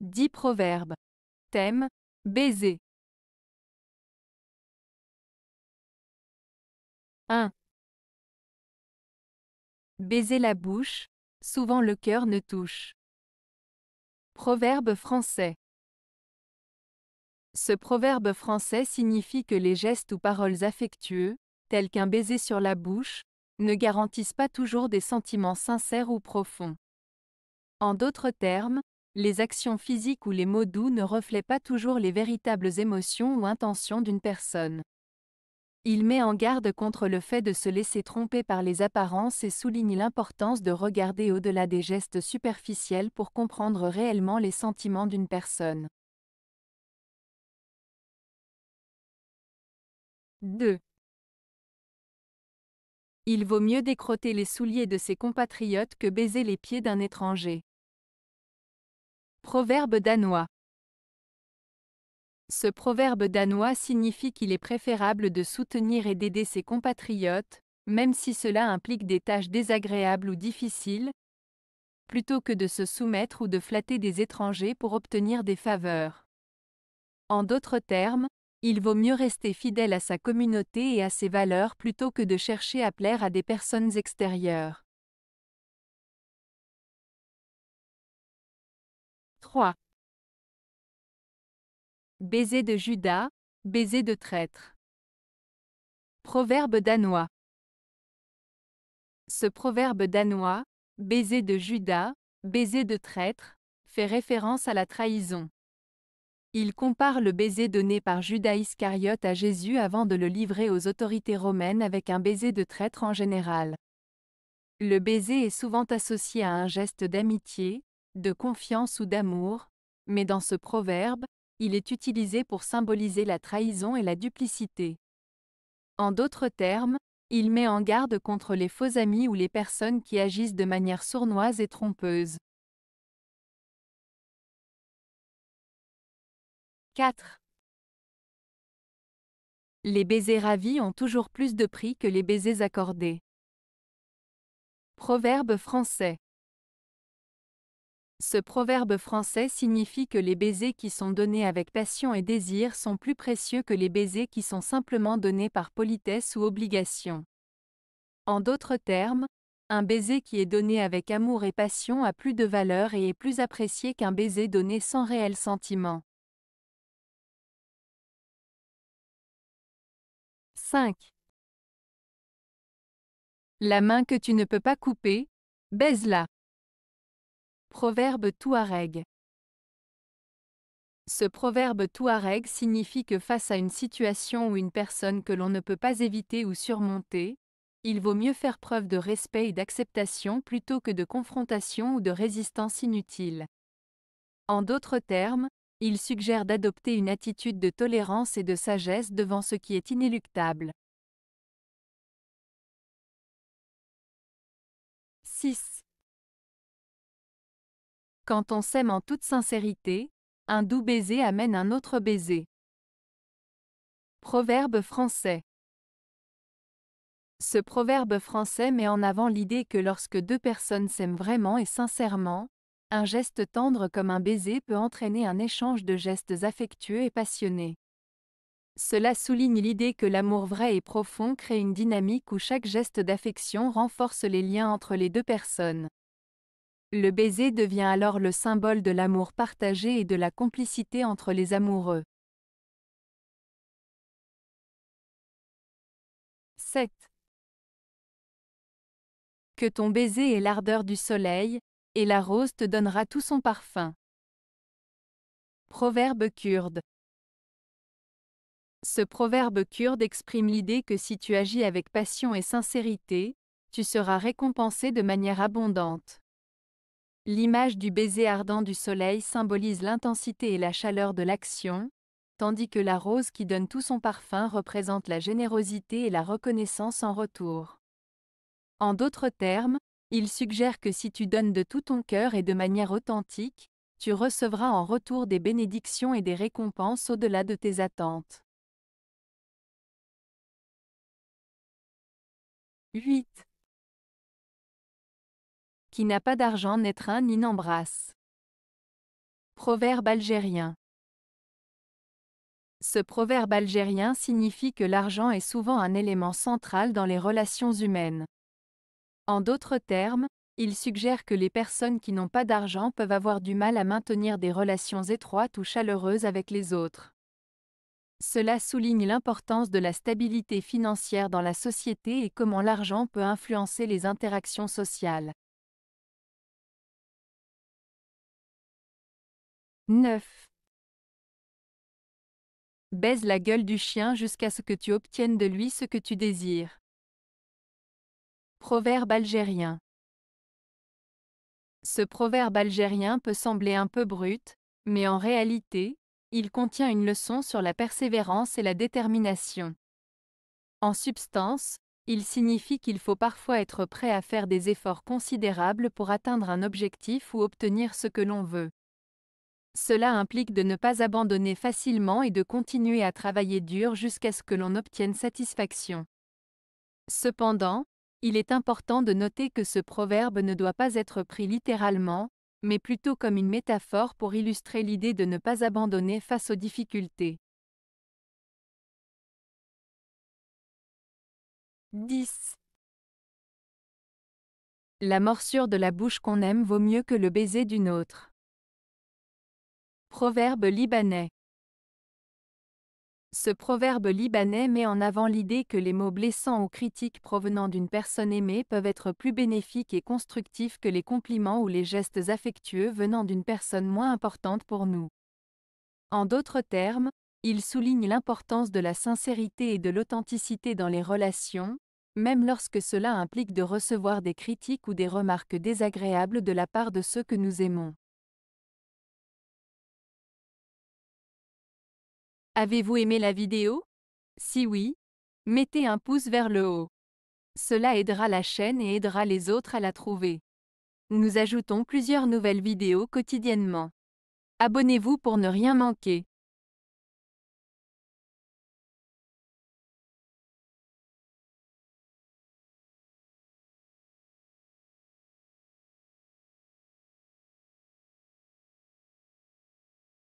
10 proverbes. Thème, baiser. 1. Baiser la bouche, souvent le cœur ne touche. Proverbe français. Ce proverbe français signifie que les gestes ou paroles affectueux, tels qu'un baiser sur la bouche, ne garantissent pas toujours des sentiments sincères ou profonds. En d'autres termes, les actions physiques ou les mots doux ne reflètent pas toujours les véritables émotions ou intentions d'une personne. Il met en garde contre le fait de se laisser tromper par les apparences et souligne l'importance de regarder au-delà des gestes superficiels pour comprendre réellement les sentiments d'une personne. 2. Il vaut mieux décrotter les souliers de ses compatriotes que baiser les pieds d'un étranger. Proverbe danois. Ce proverbe danois signifie qu'il est préférable de soutenir et d'aider ses compatriotes, même si cela implique des tâches désagréables ou difficiles, plutôt que de se soumettre ou de flatter des étrangers pour obtenir des faveurs. En d'autres termes, il vaut mieux rester fidèle à sa communauté et à ses valeurs plutôt que de chercher à plaire à des personnes extérieures. 3. Baiser de Judas, baiser de traître. Proverbe danois. Ce proverbe danois, baiser de Judas, baiser de traître, fait référence à la trahison. Il compare le baiser donné par Judas Iscariote à Jésus avant de le livrer aux autorités romaines avec un baiser de traître en général. Le baiser est souvent associé à un geste d'amitié, de confiance ou d'amour, mais dans ce proverbe, il est utilisé pour symboliser la trahison et la duplicité. En d'autres termes, il met en garde contre les faux amis ou les personnes qui agissent de manière sournoise et trompeuse. 4. Les baisers ravis ont toujours plus de prix que les baisers accordés. Proverbe français. Ce proverbe français signifie que les baisers qui sont donnés avec passion et désir sont plus précieux que les baisers qui sont simplement donnés par politesse ou obligation. En d'autres termes, un baiser qui est donné avec amour et passion a plus de valeur et est plus apprécié qu'un baiser donné sans réel sentiment. 5. La main que tu ne peux pas couper, baise-la. Proverbe touareg. Ce proverbe touareg signifie que face à une situation ou une personne que l'on ne peut pas éviter ou surmonter, il vaut mieux faire preuve de respect et d'acceptation plutôt que de confrontation ou de résistance inutile. En d'autres termes, il suggère d'adopter une attitude de tolérance et de sagesse devant ce qui est inéluctable. 6. Quand on s'aime en toute sincérité, un doux baiser amène un autre baiser. Proverbe français. Ce proverbe français met en avant l'idée que lorsque deux personnes s'aiment vraiment et sincèrement, un geste tendre comme un baiser peut entraîner un échange de gestes affectueux et passionnés. Cela souligne l'idée que l'amour vrai et profond crée une dynamique où chaque geste d'affection renforce les liens entre les deux personnes. Le baiser devient alors le symbole de l'amour partagé et de la complicité entre les amoureux. 7. Que ton baiser ait l'ardeur du soleil, et la rose te donnera tout son parfum. Proverbe kurde. Ce proverbe kurde exprime l'idée que si tu agis avec passion et sincérité, tu seras récompensé de manière abondante. L'image du baiser ardent du soleil symbolise l'intensité et la chaleur de l'action, tandis que la rose qui donne tout son parfum représente la générosité et la reconnaissance en retour. En d'autres termes, il suggère que si tu donnes de tout ton cœur et de manière authentique, tu recevras en retour des bénédictions et des récompenses au-delà de tes attentes. 8. Qui n'a pas d'argent n'étreint ni n'embrasse. Proverbe algérien. Ce proverbe algérien signifie que l'argent est souvent un élément central dans les relations humaines. En d'autres termes, il suggère que les personnes qui n'ont pas d'argent peuvent avoir du mal à maintenir des relations étroites ou chaleureuses avec les autres. Cela souligne l'importance de la stabilité financière dans la société et comment l'argent peut influencer les interactions sociales. 9. Baise la gueule du chien jusqu'à ce que tu obtiennes de lui ce que tu désires. Proverbe algérien. Ce proverbe algérien peut sembler un peu brut, mais en réalité, il contient une leçon sur la persévérance et la détermination. En substance, il signifie qu'il faut parfois être prêt à faire des efforts considérables pour atteindre un objectif ou obtenir ce que l'on veut. Cela implique de ne pas abandonner facilement et de continuer à travailler dur jusqu'à ce que l'on obtienne satisfaction. Cependant, il est important de noter que ce proverbe ne doit pas être pris littéralement, mais plutôt comme une métaphore pour illustrer l'idée de ne pas abandonner face aux difficultés. 10. La morsure de la bouche qu'on aime vaut mieux que le baiser d'une autre. Proverbe libanais. Ce proverbe libanais met en avant l'idée que les mots blessants ou critiques provenant d'une personne aimée peuvent être plus bénéfiques et constructifs que les compliments ou les gestes affectueux venant d'une personne moins importante pour nous. En d'autres termes, il souligne l'importance de la sincérité et de l'authenticité dans les relations, même lorsque cela implique de recevoir des critiques ou des remarques désagréables de la part de ceux que nous aimons. Avez-vous aimé la vidéo? Si oui, mettez un pouce vers le haut. Cela aidera la chaîne et aidera les autres à la trouver. Nous ajoutons plusieurs nouvelles vidéos quotidiennement. Abonnez-vous pour ne rien manquer.